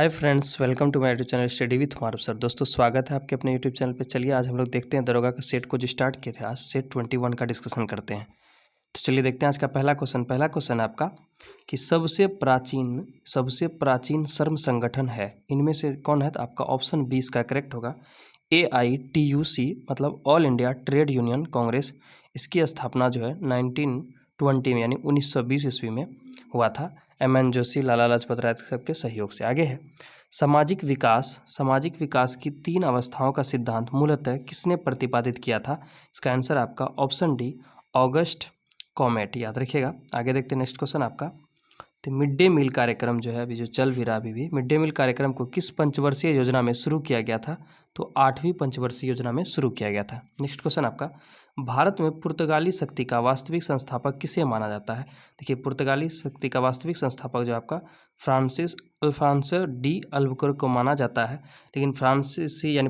Hi friends, welcome to my YouTube channel study with Maroof sir. दोस्तों, स्वागत है आपके अपने यूट्यूब चैनल पे। चलिए आज हम लोग देखते हैं दरोगा का सेट को जो स्टार्ट किए थे, आज सेट 21 का डिस्कशन करते हैं। तो चलिए देखते हैं आज का पहला क्वेश्चन है आपका कि सबसे प्राचीन श्रम संगठन है, इनमें से कौन है? तो आपका ऑप्शन 20 का करेक्ट होगा AITUC, मतलब all India trade union Congress. इसकी स्थापना जो है 1920 में यानी 1920 ईस्वी में हुआ था। MN जोशी, लाला लाजपत राय सबके सहयोग से। आगे है सामाजिक विकास की 3 अवस्थाओं का सिद्धांत मूलतः किसने प्रतिपादित किया था? इसका आंसर आपका ऑप्शन डी ऑगस्ट कॉमेट, याद रखिएगा। आगे देखते हैं नेक्स्ट क्वेश्चन आपका। तो मिड डे मील कार्यक्रम जो है अभी जो चल भी रहा अभी मिड डे मील कार्यक्रम को किस पंचवर्षीय योजना में शुरू किया गया था? तो 8वीं पंचवर्षीय योजना में शुरू किया गया था। नेक्स्ट क्वेश्चन आपका, भारत में पुर्तगाली शक्ति का वास्तविक संस्थापक किसे माना जाता है? देखिए, पुर्तगाली शक्ति का वास्तविक संस्थापक जो आपका फ्रांसिस अल्फांसो डी अल्बुकर्क को माना जाता है। लेकिन फ्रांसीसी यानी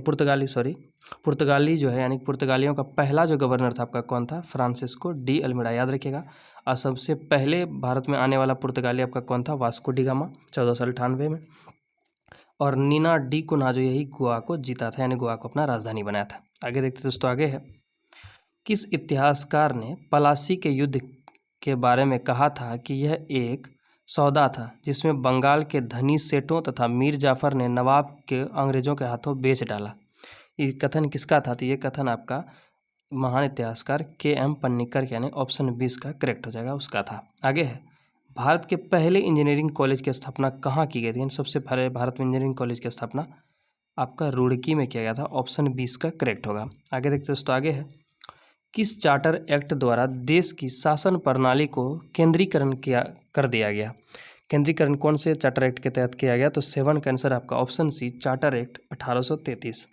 पुर्तगाली जो है यानी पुर्तगालियों का पहला जो गवर्नर था आपका कौन था? फ्रांसिस्को डी अल्मीडा, याद रखिएगा। और सबसे पहले भारत में आने वाला पुर्तगाली आपका कौन था? वास्को डी गामा, 1498 में। और नीना डी कुन्हा जो यही गोवा को जीता था, यानी गोवा को अपना राजधानी बनाया था। आगे देखते दोस्तों, आगे है किस इतिहासकार ने पलासी के युद्ध के बारे में कहा था कि यह एक सौदा था जिसमें बंगाल के धनी सेठों तथा मीर जाफर ने नवाब के अंग्रेजों के हाथों बेच डाला? ये कथन किसका था? तो ये कथन आपका महान इतिहासकार KM पन्नीकर यानी ऑप्शन 20 का करेक्ट हो जाएगा, उसका था। आगे है भारत के पहले इंजीनियरिंग कॉलेज की स्थापना कहाँ की गई थी? सबसे पहले भारत में इंजीनियरिंग कॉलेज की स्थापना आपका रुड़की में किया गया था, ऑप्शन 20 का करेक्ट होगा। आगे देखते दोस्तों, आगे है किस चार्टर एक्ट द्वारा देश की शासन प्रणाली को केंद्रीकरण कर दिया गया? केंद्रीकरण कौन से चार्टर एक्ट के तहत किया गया? तो 7 का आंसर आपका ऑप्शन सी चार्टर एक्ट 1833।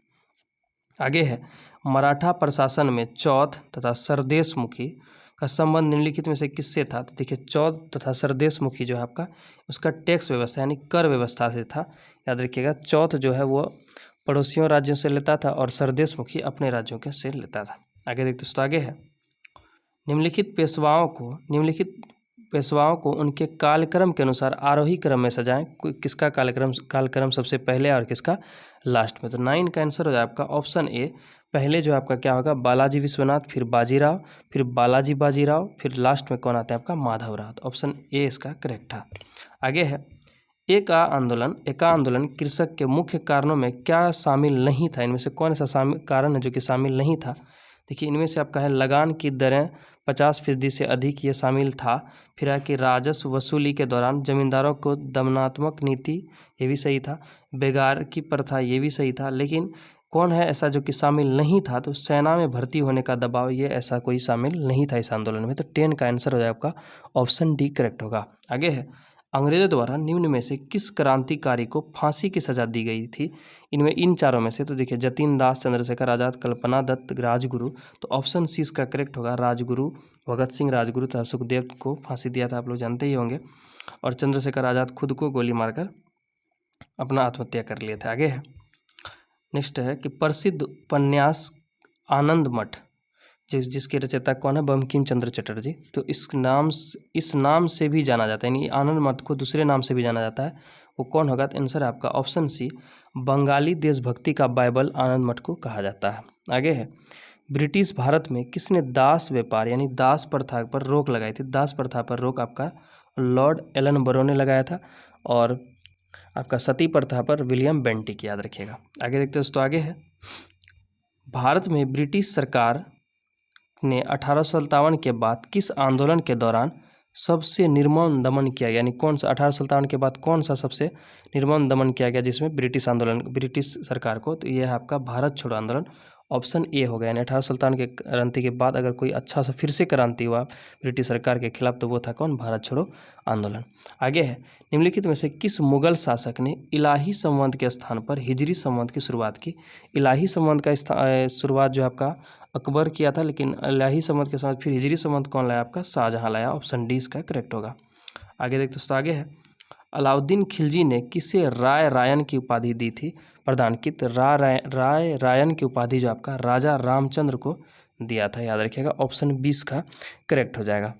आगे है मराठा प्रशासन में चौथ तथा सरदेशमुखी का संबंध निम्नलिखित में से किससे था? तो देखिए, चौथ तथा सरदेशमुखी जो है आपका उसका टैक्स व्यवस्था यानी कर व्यवस्था से था, याद रखिएगा। चौथ जो है वो पड़ोसियों राज्यों से लेता था और सरदेशमुखी अपने राज्यों के से लेता था। आगे देखते दोस्तों, आगे है निम्नलिखित पेशवाओं को उनके कालक्रम के अनुसार आरोही क्रम में सजाएं। किसका कालक्रम सबसे पहले और किसका लास्ट में? तो 9 का आंसर हो जाए आपका ऑप्शन ए। पहले जो आपका क्या होगा? बालाजी विश्वनाथ, फिर बाजीराव, फिर बाजीराव, फिर लास्ट में कौन आता है आपका? माधवराव। तो ऑप्शन ए इसका करेक्ट था। आगे है एका आंदोलन कृषक के मुख्य कारणों में क्या शामिल नहीं था? इनमें से कौन सा कारण है जो कि शामिल नहीं था? देखिए, इनमें से आपका है लगान की दरें 50% से अधिक, ये शामिल था। फिर है कि राजस्व वसूली के दौरान जमींदारों को दमनात्मक नीति, ये भी सही था। बेगार की प्रथा, ये भी सही था। लेकिन कौन है ऐसा जो कि शामिल नहीं था? तो सेना में भर्ती होने का दबाव, ये ऐसा कोई शामिल नहीं था इस आंदोलन में। तो 10 का आंसर हो जाए आपका ऑप्शन डी करेक्ट होगा। आगे है अंग्रेजों द्वारा निम्न में से किस क्रांतिकारी को फांसी की सजा दी गई थी? इनमें इन चारों में से तो देखिए, जतीन दास, चंद्रशेखर आजाद, कल्पना दत्त, राजगुरु। तो ऑप्शन सी इसका करेक्ट होगा राजगुरु। भगत सिंह राजगुरु तथा सुखदेव को फांसी दिया था, आप लोग जानते ही होंगे। और चंद्रशेखर आजाद खुद को गोली मारकर अपना आत्महत्या कर लिए थे। आगे है नेक्स्ट है कि प्रसिद्ध उपन्यास आनंद मठ जिसके रचयिता कौन है? बंकिम चंद्र चटर्जी। तो इस नाम से भी जाना जाता है, यानी आनंद मठ को दूसरे नाम से भी जाना जाता है, वो कौन होगा? तो आंसर आपका ऑप्शन सी बंगाली देशभक्ति का बाइबल आनंद मठ को कहा जाता है। आगे है ब्रिटिश भारत में किसने दास व्यापार यानी दास प्रथा पर रोक लगाई थी? दास प्रथा पर रोक आपका लॉर्ड एलन बरो ने लगाया था। और आपका सती प्रथा पर विलियम बेंटिक, याद रखिएगा। आगे देखते हैं दोस्तों, आगे है भारत में ब्रिटिश सरकार ने 1857 के बाद किस आंदोलन के दौरान सबसे निर्मम दमन किया गया? यानी कौन सा 1857 के बाद कौन सा सबसे निर्मम दमन किया गया जिसमें ब्रिटिश सरकार को? तो यह है आपका भारत छोड़ो आंदोलन, ऑप्शन ए हो गया। यानी 1857 के क्रांति के बाद अगर कोई अच्छा सा फिर से क्रांति हुआ ब्रिटिश सरकार के खिलाफ तो वो था कौन? भारत छोड़ो आंदोलन। आगे है निम्नलिखित में से किस मुगल शासक ने इलाही संवत के स्थान पर हिजरी संवत की शुरुआत की? इलाही संवत का शुरुआत जो आपका अकबर किया था, लेकिन इलाही संवत के साथ फिर हिजरी संवत कौन लाया? आपका शाहजहां लाया, ऑप्शन डी इसका करेक्ट होगा। आगे देखते दोस्तों, आगे है अलाउद्दीन खिलजी ने किसे राय रायन की उपाधि दी थी? प्रदान की? तो राय रायन की उपाधि जो आपका राजा रामचंद्र को दिया था, याद रखिएगा। ऑप्शन 20 का करेक्ट हो जाएगा।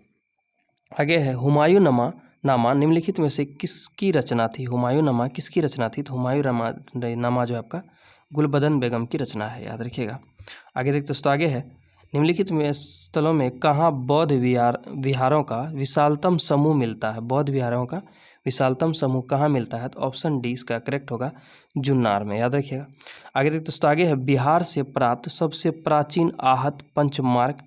आगे है हुमायूंनामा नामा निम्नलिखित में से किसकी रचना थी? हुमायूं नामा किसकी रचना थी? तो हुमायूं नामा जो है आपका गुलबदन बेगम की रचना है, याद रखिएगा। आगे देखते दोस्तों, आगे है निम्नलिखित में स्थलों में कहाँ बौद्ध विहारों का विशालतम समूह मिलता है? बौद्ध विहारों का विशालतम समूह कहाँ मिलता है? तो ऑप्शन डी इसका करेक्ट होगा, जुन्नार में, याद रखिएगा। आगे देखते दोस्तों, आगे है बिहार से प्राप्त सबसे प्राचीन आहत पंचमार्क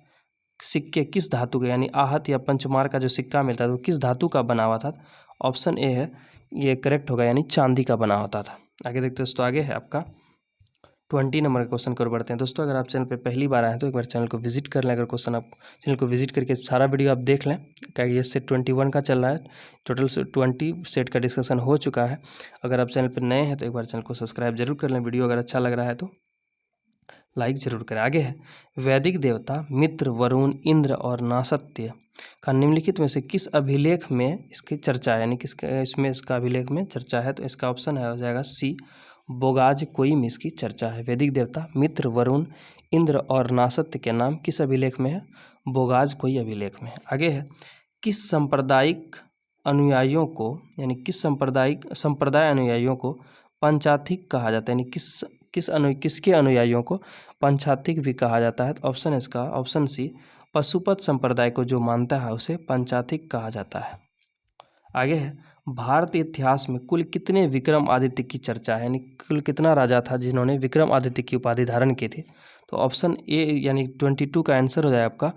सिक्के किस धातु के, यानी आहत या पंचमार का जो सिक्का मिलता है वो किस धातु का बना हुआ था? ऑप्शन ए है, ये करेक्ट होगा, यानी चांदी का बना होता था। आगे देखते दोस्तों, आगे है आपका 20 नंबर के क्वेश्चन की ओर बढ़ते हैं। दोस्तों अगर आप चैनल पे पहली बार आए हैं तो एक बार चैनल को विजिट कर लें। अगर क्वेश्चन आप चैनल को विजिट करके सारा वीडियो आप देख लें, क्या ये सेट 21 का चल रहा है, टोटल 20 सेट का डिस्कशन हो चुका है। अगर आप चैनल पर नए हैं तो एक बार चैनल को सब्सक्राइब जरूर कर लें। वीडियो अगर अच्छा लग रहा है तो लाइक जरूर करें। आगे है वैदिक देवता मित्र, वरुण, इंद्र और नासत्य का निम्नलिखित में से किस अभिलेख में इसकी चर्चा है, यानी किसके इसमें इसका अभिलेख में चर्चा है? तो इसका ऑप्शन है हो जाएगा सी, बोगाज कोई में इसकी चर्चा है। वैदिक देवता मित्र, वरुण, इंद्र और नासत्य के नाम किस अभिलेख में है? बोगाज कोई अभिलेख में है। आगे है किस सांप्रदायिक अनुयायियों को, यानी किस संप्रदाय अनुयायियों को पंचाथिक कहा जाता है, यानी किसके अनुयायियों को पंचाथिक भी कहा जाता है? तो ऑप्शन इसका ऑप्शन सी, पशुपत संप्रदाय को जो मानता है उसे पंचाथिक कहा जाता है। आगे है भारतीय इतिहास में कुल कितने विक्रमादित्य की चर्चा है, यानी कुल कितना राजा था जिन्होंने विक्रमादित्य की उपाधि धारण की थी? तो ऑप्शन ए यानी 22 का आंसर हो जाए आपका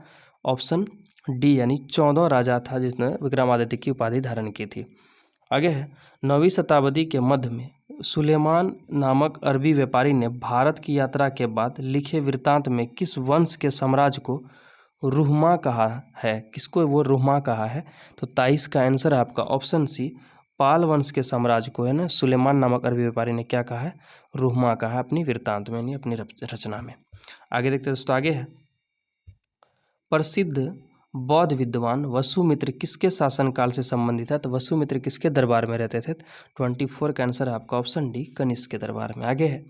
ऑप्शन डी, यानी 14 राजा था जिसने विक्रमादित्य की उपाधि धारण की थी। आगे है 9वीं शताब्दी के मध्य में सुलेमान नामक अरबी व्यापारी ने भारत की यात्रा के बाद लिखे वृत्तांत में किस वंश के साम्राज्य को रुहमा कहा है? किसको वो रुहमा कहा है? तो 23 का आंसर है आपका ऑप्शन सी, पाल वंश के साम्राज्य को है ना सुलेमान नामक अरबी व्यापारी ने क्या कहा है? रुहमा कहा है अपनी वृत्तांत में, नहीं अपनी रचना में। आगे देखते हैं दोस्तों, आगे है प्रसिद्ध बौद्ध विद्वान वसुमित्र किसके शासनकाल से संबंधित है? तो वसुमित्र किसके दरबार में रहते थे? 24 का आंसर है आपका ऑप्शन डी, कनिष्क के दरबार में। आगे है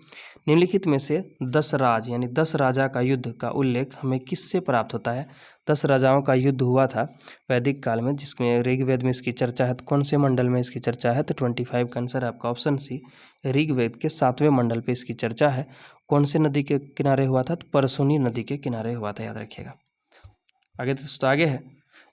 निम्नलिखित में से 10 राज यानी 10 राजा का युद्ध का उल्लेख हमें किससे प्राप्त होता है? 10 राजाओं का युद्ध हुआ था वैदिक काल में, जिसमें ऋग्वेद में इसकी चर्चा है। तो कौन से मंडल में इसकी चर्चा है? तो 25 का आंसर है आपका ऑप्शन सी, ऋग्वेद के 7वें मंडल पर इसकी चर्चा है। कौन से नदी के किनारे हुआ था? तो परसोनी नदी के किनारे हुआ था, याद रखिएगा। आगे दोस्तों, आगे है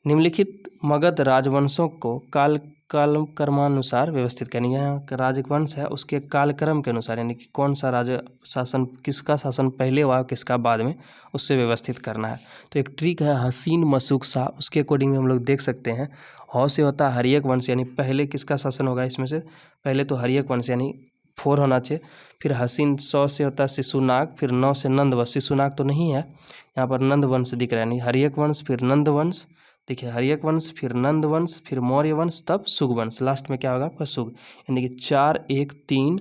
निम्नलिखित मगध राजवंशों को कालक्रमानुसार व्यवस्थित करनी है। राजवंश है उसके कालक्रम के अनुसार, यानी कि कौन सा राज शासन, किसका शासन पहले हुआ किसका बाद में, उससे व्यवस्थित करना है। तो एक ट्रिक है हसीन मसूक शाह, उसके अकॉर्डिंग में हम लोग देख सकते हैं। हौ से होता है हरियक वंश, यानी पहले किसका शासन होगा इसमें से? पहले तो हरियक वंश यानी 4 होना चाहिए। फिर हसीन 100 से होता है शिशुनाग, फिर 9 से नंदवंश, शिशुनाग तो नहीं है यहाँ पर, नंद वंश दिख रहा है, नहीं हरियक वंश फिर नंद वंश, देखिए हरियक वंश फिर नंद वंश फिर मौर्य वंश तब सुग वंश, लास्ट में क्या होगा आपका सुग, यानी कि 4 1 3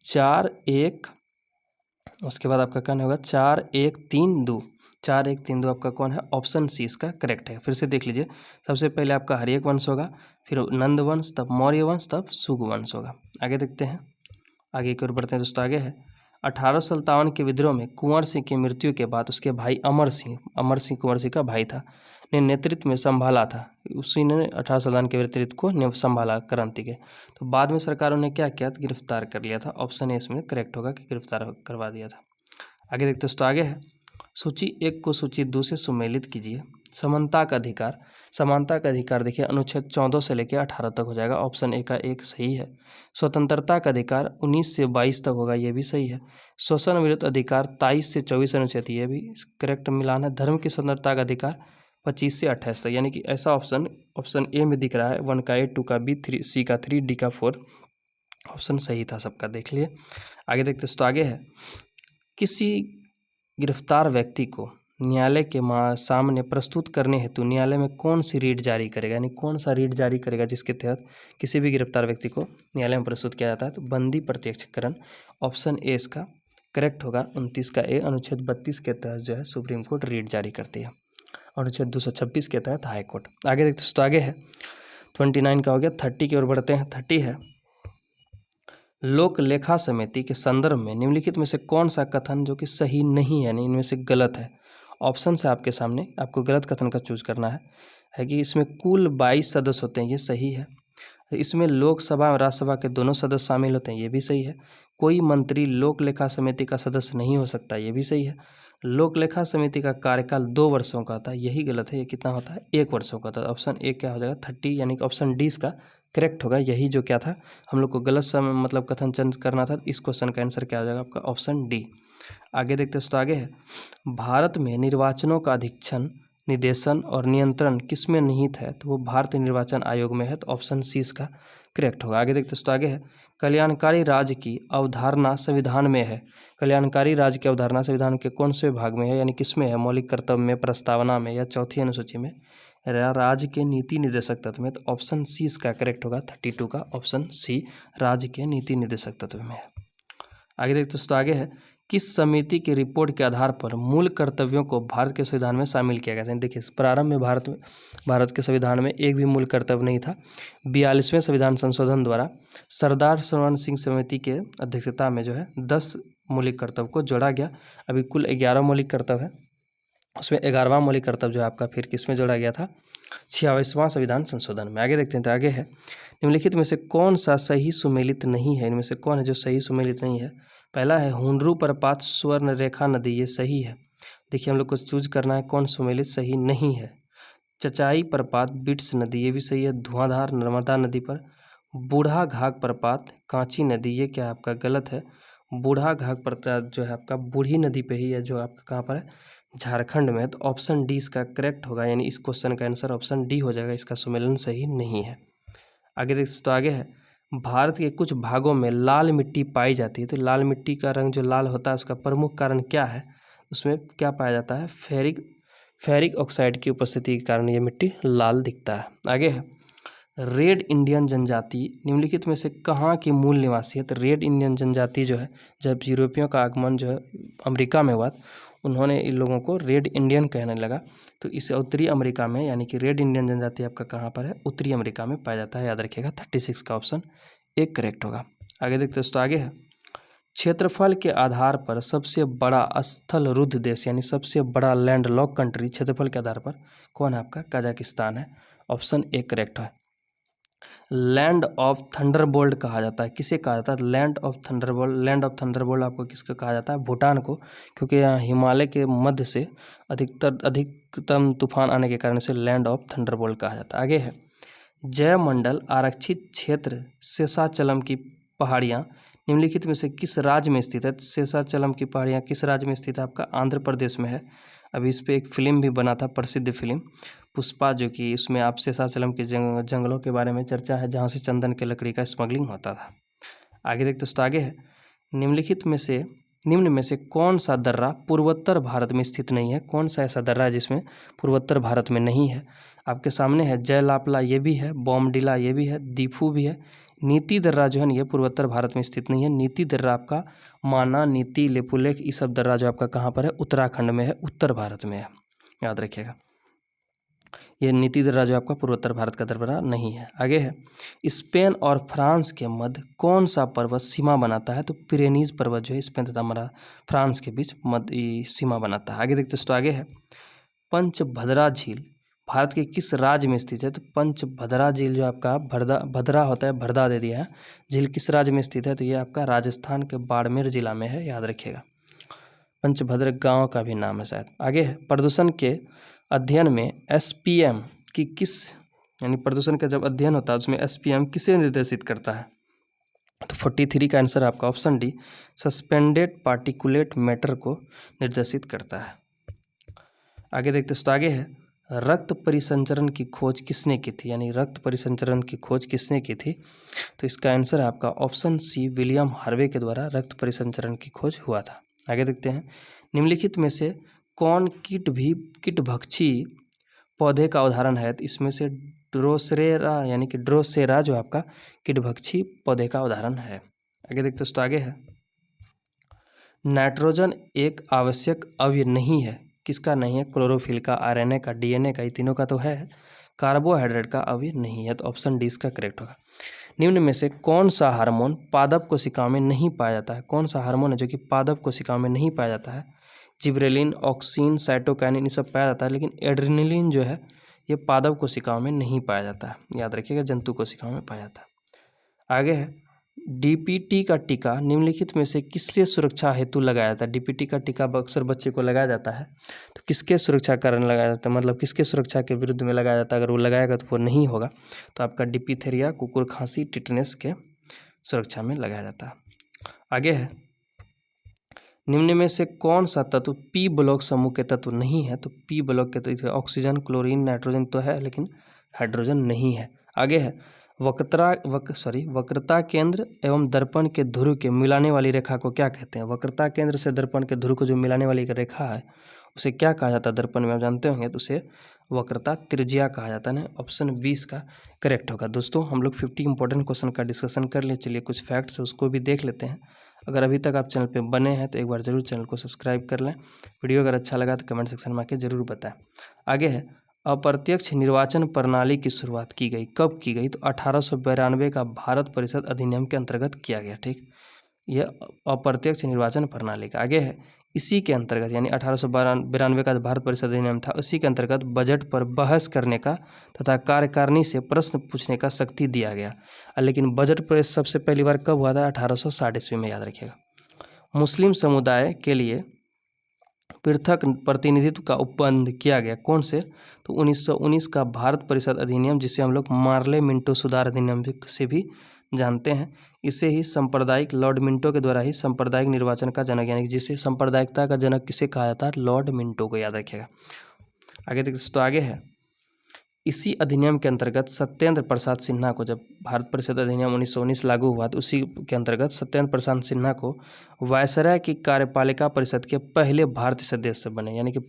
4 1, उसके बाद आपका कौन होगा 4 1 3 2, 4 1 3 2 आपका कौन है? ऑप्शन सी इसका करेक्ट है। फिर से देख लीजिए, सबसे पहले आपका हरियक वंश होगा, फिर नंद वंश, तब मौर्य वंश, तब सुग वंश होगा। आगे देखते हैं, आगे की ओर बढ़ते हैं दोस्तों। आगे है 1857 के विद्रोह में कुंवर सिंह की मृत्यु के बाद उसके भाई अमर सिंह कुंवर सिंह का भाई था, ने नेतृत्व में संभाला था। उसी ने 1857 के नेतृत्व को संभाला क्रांति के। तो बाद में सरकारों ने क्या किया? गिरफ्तार कर लिया था। ऑप्शन ए इसमें करेक्ट होगा कि गिरफ्तार करवा दिया था। आगे देखते दोस्तों, आगे है सूची 1 को सूची 2 से सुमेलित कीजिए। समानता का अधिकार देखिए अनुच्छेद 14 से लेकर 18 तक हो जाएगा, ऑप्शन ए का 1 सही है। स्वतंत्रता का अधिकार 19 से 22 तक होगा, ये भी सही है। शोषण विरुद्ध अधिकार 23 से 24 अनुच्छेद, ये भी करेक्ट मिलान है। धर्म की स्वतंत्रता का अधिकार 25 से 28 तक, यानी कि ऐसा ऑप्शन ए में दिख रहा है, 1 का ए, 2 का बी, 3 सी का 3, डी का 4, ऑप्शन सही था सबका, देख लिए। आगे देखते दोस्तों, आगे है किसी गिरफ्तार व्यक्ति को न्यायालय के सामने प्रस्तुत करने हेतु न्यायालय में कौन सी रीट जारी करेगा, यानी कौन सा रीट जारी करेगा जिसके तहत किसी भी गिरफ्तार व्यक्ति को न्यायालय में प्रस्तुत किया जाता है? तो बंदी प्रत्यक्षीकरण, ऑप्शन ए इसका करेक्ट होगा। 29 का ए, अनुच्छेद 32 के तहत जो है सुप्रीम कोर्ट रीट जारी करती है, अनुच्छेद 226 के तहत हाई कोर्ट। आगे देखते दोस्तों, आगे है 29 का हो गया। 30 की ओर बढ़ते हैं। 30 है लोक लेखा समिति के संदर्भ में निम्नलिखित में से कौन सा कथन जो कि सही नहीं है, यानी इनमें से गलत है? ऑप्शन है आपके सामने, आपको गलत कथन का चूज करना है कि इसमें कुल 22 सदस्य होते हैं, ये सही है। इसमें लोकसभा और राज्यसभा के दोनों सदस्य शामिल होते हैं, ये भी सही है। कोई मंत्री लोक लेखा समिति का सदस्य नहीं हो सकता, ये भी सही है। लोक लेखा समिति का कार्यकाल 2 वर्षों का होता है, यही गलत है। ये कितना होता है? 1 वर्षों का होता है। ऑप्शन ए क्या हो जाएगा? 30, यानी कि ऑप्शन डी इसका करेक्ट होगा। यही जो क्या था, हम लोग को गलत समय मतलब कथन चयन करना था। इस क्वेश्चन का आंसर क्या हो जाएगा आपका? Option D. आगे देखते हैं, तो आगे है, भारत में निर्वाचनों का अधीक्षण, निर्देशन और नियंत्रण किस में निहित है? तो वो भारतीय निर्वाचन आयोग में है, तो ऑप्शन सी इसका करेक्ट होगा। आगे देखते हैं, तो आगे है, कल्याणकारी राज्य की अवधारणा संविधान में है। कल्याणकारी राज्य की अवधारणा संविधान के कौन से भाग में है, यानी किस में है? मौलिक कर्तव्य में, प्रस्तावना में, या चौथी अनुसूची में, राज्य के नीति निर्देशक तत्व में? तो ऑप्शन सी इसका करेक्ट होगा। 32 का ऑप्शन सी राज्य के नीति निर्देशक तत्व में है। आगे देखते हैं, तो आगे है, किस समिति की रिपोर्ट के आधार पर मूल कर्तव्यों को भारत के संविधान में शामिल किया गया था? देखिए, प्रारंभ में भारत के संविधान में एक भी मूल कर्तव्य नहीं था। 42वें संविधान संशोधन द्वारा सरदार सरवण सिंह समिति के अध्यक्षता में जो है 10 मौलिक कर्तव्य को जोड़ा गया। अभी कुल 11 मौलिक कर्तव्य है, उसमें 11वां मौलिक कर्तव्य जो है आपका फिर किस में जोड़ा गया था? 46वां संविधान संशोधन में। आगे देखते हैं, तो आगे है, निम्नलिखित में से कौन सा सही सुमेलित नहीं है? इनमें से कौन है जो सही सुमेलित नहीं है? पहला है हुंडरू प्रपात स्वर्ण रेखा नदी, ये सही है। देखिए, हम लोग को चूज करना है कौन सुमेलित सही नहीं है। चचाई प्रपात बिट्स नदी, ये भी सही है। धुआंधार नर्मदा नदी पर। बूढ़ा घाघ प्रपात कांची नदी, ये क्या आपका गलत है। बूढ़ा घाघ प्रपात जो है आपका बूढ़ी नदी पे ही है, जो आपका कहाँ पर है? झारखंड में है। तो ऑप्शन डी इसका करेक्ट होगा, यानी इस क्वेश्चन का आंसर ऑप्शन डी हो जाएगा। इसका सुमेलन सही नहीं है। आगे देखते, तो आगे है, भारत के कुछ भागों में लाल मिट्टी पाई जाती है। तो लाल मिट्टी का रंग जो लाल होता है उसका प्रमुख कारण क्या है? उसमें क्या पाया जाता है? फेरिक ऑक्साइड की उपस्थिति के कारण ये मिट्टी लाल दिखता है। आगे है, रेड इंडियन जनजाति निम्नलिखित में से कहाँ की मूल निवासी है? तो रेड इंडियन जनजाति जो है, जब यूरोपियों का आगमन जो है अमेरिका में हुआ, उन्होंने इन लोगों को रेड इंडियन कहने लगा। तो इस उत्तरी अमेरिका में, यानी कि रेड इंडियन जनजाति आपका कहाँ पर है? उत्तरी अमेरिका में पाया जाता है, याद रखिएगा। 36 का ऑप्शन एक करेक्ट होगा। आगे देखते हैं, तो आगे है, क्षेत्रफल के आधार पर सबसे बड़ा स्थल रुद्ध देश, यानी सबसे बड़ा लैंडलॉक कंट्री क्षेत्रफल के आधार पर कौन है आपका? कजाकिस्तान है। ऑप्शन ए करेक्ट है। लैंड ऑफ थंडरबोल्ट कहा जाता है, किसे कहा जाता है? लैंड ऑफ थंडरबोल्ट आपको किसको कहा जाता है? भूटान को, क्योंकि यहाँ हिमालय के मध्य से अधिकतम तूफान आने के कारण से लैंड ऑफ थंडरबोल्ट कहा जाता है। आगे है, जयमंडल आरक्षित क्षेत्र शेषाचलम की पहाड़ियाँ निम्नलिखित में से किस राज्य में स्थित है? शेषाचलम की पहाड़ियाँ किस राज्य में स्थित है? आपका आंध्र प्रदेश में है। अभी इस पे एक फिल्म भी बना था, प्रसिद्ध फिल्म पुष्पा, जो कि उसमें आप शेषाचलम के जंगलों के बारे में चर्चा है, जहाँ से चंदन के लकड़ी का स्मगलिंग होता था। आगे देखते हैं, तो आगे है, निम्न में से कौन सा दर्रा पूर्वोत्तर भारत में स्थित नहीं है? कौन सा ऐसा दर्रा है जिसमें पूर्वोत्तर भारत में नहीं है? आपके सामने है, जयलापला ये भी है, बॉमडिला ये भी है, दीफू भी है। नीति दर्रा जो है ये पूर्वोत्तर भारत में स्थित नहीं है। नीति दर्रा आपका माना, नीति, लेपुलेख, ये सब दर्रा जो आपका कहाँ पर है? उत्तराखंड में है, उत्तर भारत में है, याद रखिएगा। ये नीति दर्रा जो आपका पूर्वोत्तर भारत का दर्रा नहीं है। आगे है, स्पेन और फ्रांस के मध्य कौन सा पर्वत सीमा बनाता है? तो पिरेनीज पर्वत जो है स्पेन तथा फ्रांस के बीच मध्य सीमा बनाता है। आगे देखते हैं, तो आगे है, पंचभद्रा झील भारत के किस राज्य में स्थित है? तो पंचभद्रा झील जो आपका भद्रा होता है, भरदा दे दिया है, झील किस राज्य में स्थित है? तो ये आपका राजस्थान के बाड़मेर जिला में है, याद रखिएगा। पंचभद्र गांव का भी नाम है शायद। आगे है, प्रदूषण के अध्ययन में SPM की किस, यानी प्रदूषण का जब अध्ययन होता है उसमें SPM किसे निर्देशित करता है? तो 43 का आंसर आपका option D, suspended particulate matter को निर्देशित करता है। आगे देखते हैं, तो आगे है, रक्त परिसंचरण की खोज किसने की थी? यानी रक्त परिसंचरण की खोज किसने की थी? तो इसका आंसर है आपका ऑप्शन सी, विलियम हार्वे के द्वारा रक्त परिसंचरण की खोज हुआ था। आगे देखते हैं, निम्नलिखित में से कौन कीटभक्षी पौधे का उदाहरण है? तो इसमें से ड्रोसेरा, यानी कि ड्रोसेरा जो आपका कीटभक्षी पौधे का उदाहरण है। आगे देखते हैं, तो आगे है, नाइट्रोजन एक आवश्यक अवयव नहीं है, किसका नहीं है? क्लोरोफिल का, RNA का, DNA का, ये तीनों का तो है। कार्बोहाइड्रेट का अवयव नहीं है, तो ऑप्शन डी इसका करेक्ट होगा। निम्न में से कौन सा हार्मोन पादप कोशिकाओं में नहीं पाया जाता है? कौन सा हार्मोन है जो कि पादप कोशिकाओं में नहीं पाया जाता है? जिब्रेलिन, ऑक्सीन, साइटोकाइनिन ये सब पाया जाता है, लेकिन एड्रेनलिन जो है ये पादप कोशिकाओं में नहीं पाया जाता है। याद रखिएगा, जंतु कोशिकाओं में पाया जाता है। आगे है डीपीटी का टीका निम्नलिखित में से किससे सुरक्षा हेतु लगाया जाता है। डीपीटी का टीका अक्सर बच्चे को लगाया जाता है, तो किसके सुरक्षा कारण लगाया जाता है, मतलब किसके सुरक्षा के विरुद्ध में लगाया जाता है। अगर वो लगाएगा तो वो नहीं होगा, तो आपका डिप्थीरिया, कुकुर खांसी, टिटनेस के सुरक्षा में लगाया जाता है। आगे है निम्न में से कौन सा तत्व पी ब्लॉक समूह के तत्व नहीं है। तो पी ब्लॉक के तत्व ऑक्सीजन, क्लोरीन, नाइट्रोजन तो है, लेकिन हाइड्रोजन नहीं है। आगे है वक्रता केंद्र एवं दर्पण के ध्रुव के मिलाने वाली रेखा को क्या कहते हैं। वक्रता केंद्र से दर्पण के ध्रुव को जो मिलाने वाली रेखा है उसे क्या कहा जाता है। दर्पण में आप जानते होंगे, तो उसे वक्रता त्रिज्या कहा जाता है। ऑप्शन 20 का करेक्ट होगा। दोस्तों हम लोग 50 इंपॉर्टेंट क्वेश्चन का डिस्कशन कर लिए। चलिए कुछ फैक्ट्स है उसको भी देख लेते हैं। अगर अभी तक आप चैनल पे बने हैं तो एक बार जरूर चैनल को सब्सक्राइब कर लें। वीडियो अगर अच्छा लगा तो कमेंट सेक्शन में आके जरूर बताएं। आगे है अप्रत्यक्ष निर्वाचन प्रणाली की शुरुआत की गई, कब की गई। तो 1892 का भारत परिषद अधिनियम के अंतर्गत किया गया। ठीक, यह अप्रत्यक्ष निर्वाचन प्रणाली का। आगे है इसी के अंतर्गत यानी 1892 का भारत परिषद अधिनियम था, उसी के अंतर्गत बजट पर बहस करने का तथा कार्यकारिणी से प्रश्न पूछने का शक्ति दिया गया। लेकिन बजट पर सबसे पहली बार कब हुआ था। 1860 ईस्वी में। याद रखिएगा। मुस्लिम समुदाय के लिए पृथक प्रतिनिधित्व का उपबंध किया गया, कौन से। तो 1919 का भारत परिषद अधिनियम, जिसे हम लोग मार्ले मिंटो सुधार अधिनियम से भी जानते हैं। इसे ही सांप्रदायिक लॉर्ड मिंटो के द्वारा ही सांप्रदायिक निर्वाचन का जनक, यानी जिसे सांप्रदायिकता का जनक किसे कहा जाता है, लॉर्ड मिंटो को। याद रखिएगा। आगे देखिए, तो आगे है इसी अधिनियम के अंतर्गत सत्येंद्र प्रसाद सिन्हा को, जब भारत परिषद अधिनियम 1919 लागू हुआ तो उसी के अंतर्गत सत्येंद्र प्रसाद सिन्हा को वायसराय की कार्यपालिका परिषद के पहले भारतीय सदस्य बने। यानी कि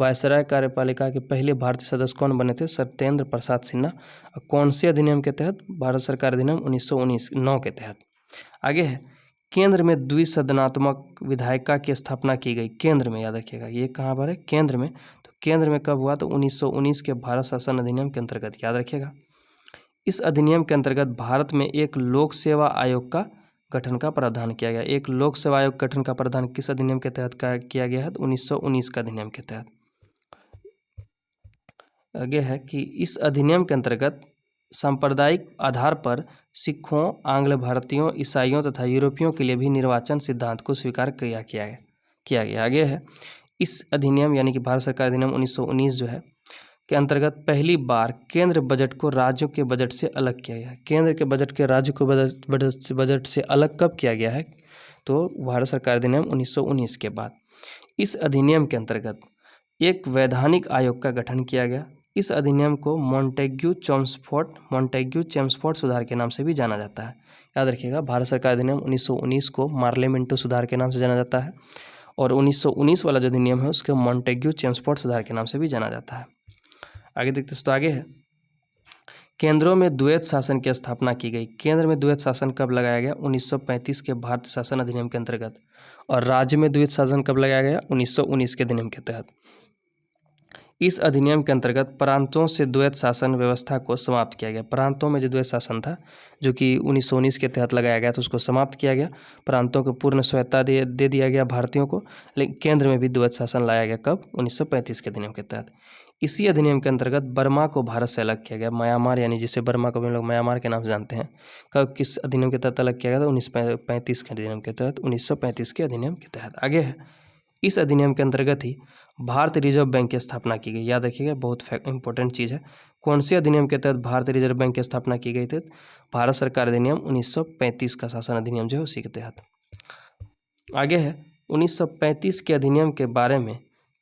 वायसराय कार्यपालिका के पहले भारतीय सदस्य कौन बने थे, सत्येंद्र प्रसाद सिन्हा। कौन से अधिनियम के तहत, भारत सरकार अधिनियम 1919 के तहत। आगे है केंद्र में द्विसदनात्मक विधायिका की स्थापना की गई, केंद्र में। याद रखिएगा, ये कहाँ पर है, केंद्र में। तो केंद्र में कब हुआ, तो 1919 के भारत शासन अधिनियम के अंतर्गत। याद रखिएगा। इस अधिनियम के अंतर्गत भारत में एक लोक सेवा आयोग का गठन का प्रावधान किया गया। एक लोक सेवा आयोग गठन का प्रावधान किस अधिनियम के तहत किया गया है, तो 1919 का अधिनियम के तहत। आगे है कि इस अधिनियम के अंतर्गत सांप्रदायिक आधार पर सिखों, आंग्ल भारतीयों, ईसाइयों तथा यूरोपियों के लिए भी निर्वाचन सिद्धांत को स्वीकार किया गया। आगे है इस अधिनियम यानी कि भारत सरकार अधिनियम 1919 जो है के अंतर्गत पहली बार केंद्र बजट को राज्यों के बजट से अलग किया गया है। केंद्र के बजट के राज्य को बजट से अलग कब किया गया है, तो भारत सरकार अधिनियम 1919 के बाद। इस अधिनियम के अंतर्गत एक वैधानिक आयोग का गठन किया गया। इस अधिनियम को मॉन्टेग्यू-चेम्सफोर्ड सुधार के नाम से भी जाना जाता है। याद रखिएगा, भारत सरकार अधिनियम 1919 को मार्ले मिंटो सुधार के नाम से जाना जाता है, और 1919 वाला जो अधिनियम है उसके मॉन्टेग्यू-चेम्सफोर्ड सुधार के नाम से भी जाना जाता है। आगे देखते हैं, तो आगे है केंद्रों में द्वैत शासन की स्थापना की गई। केंद्र में द्वैत शासन कब लगाया गया, 1935 के भारतीय शासन अधिनियम के अंतर्गत। और राज्य में द्वैत शासन कब लगाया गया, 1919 के अधिनियम के तहत। इस अधिनियम के अंतर्गत प्रांतों से द्वैत शासन व्यवस्था को समाप्त किया गया। प्रांतों में जो द्वैत शासन था जो कि 1919 के तहत लगाया गया, तो उसको समाप्त किया गया। प्रांतों को पूर्ण स्वायत्ता दे दिया गया भारतीयों को। लेकिन केंद्र में भी द्वैत शासन लाया गया, कब, 1935 के अधिनियम के तहत। इसी अधिनियम के अंतर्गत बर्मा को भारत से अलग किया गया। म्यांमार, यानी जिसे बर्मा को हम लोग म्यांमार के नाम से जानते हैं, कब, किस अधिनियम के तहत अलग किया गया था, 1935 के अधिनियम के तहत। 1935 के अधिनियम के तहत। आगे है इस अधिनियम के अंतर्गत ही भारतीय रिजर्व बैंक की स्थापना की गई। याद रखिएगा, बहुत इंपॉर्टेंट चीज़ है। कौन से अधिनियम के तहत भारतीय रिजर्व बैंक की स्थापना की गई थी, भारत सरकार अधिनियम 1935 का शासन अधिनियम जो है उसी के तहत। आगे है 1935 के अधिनियम के बारे में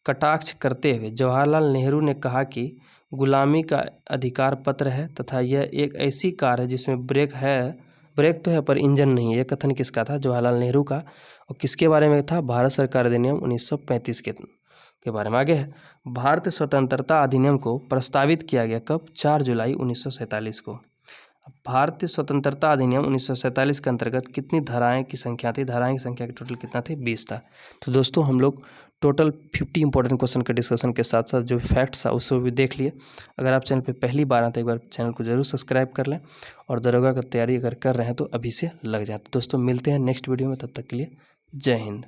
कटाक्ष करते हुए जवाहरलाल नेहरू ने कहा कि गुलामी का अधिकार पत्र है तथा यह एक ऐसी कार है जिसमें ब्रेक तो है पर इंजन नहीं है। यह कथन किसका था, जवाहरलाल नेहरू का। और किसके बारे में था, भारत सरकार अधिनियम 1935 के बारे में। आगे है भारतीय स्वतंत्रता अधिनियम को प्रस्तावित किया गया, कब, 4 जुलाई 1947 को। भारतीय स्वतंत्रता अधिनियम 1947 के अंतर्गत कितनी धाराएं की संख्या थी, धाराएं की संख्या टोटल कितना थे, 20 था। तो दोस्तों हम लोग टोटल 50 इंपॉर्टेंट क्वेश्चन के डिस्कशन के साथ साथ जो फैक्ट्स था उसको भी देख लिए। अगर आप चैनल पे पहली बार आते एक बार चैनल को जरूर सब्सक्राइब कर लें, और दरोगा की तैयारी अगर कर रहे हैं तो अभी से लग जाए। तो दोस्तों मिलते हैं नेक्स्ट वीडियो में, तब तक के लिए जय हिंद।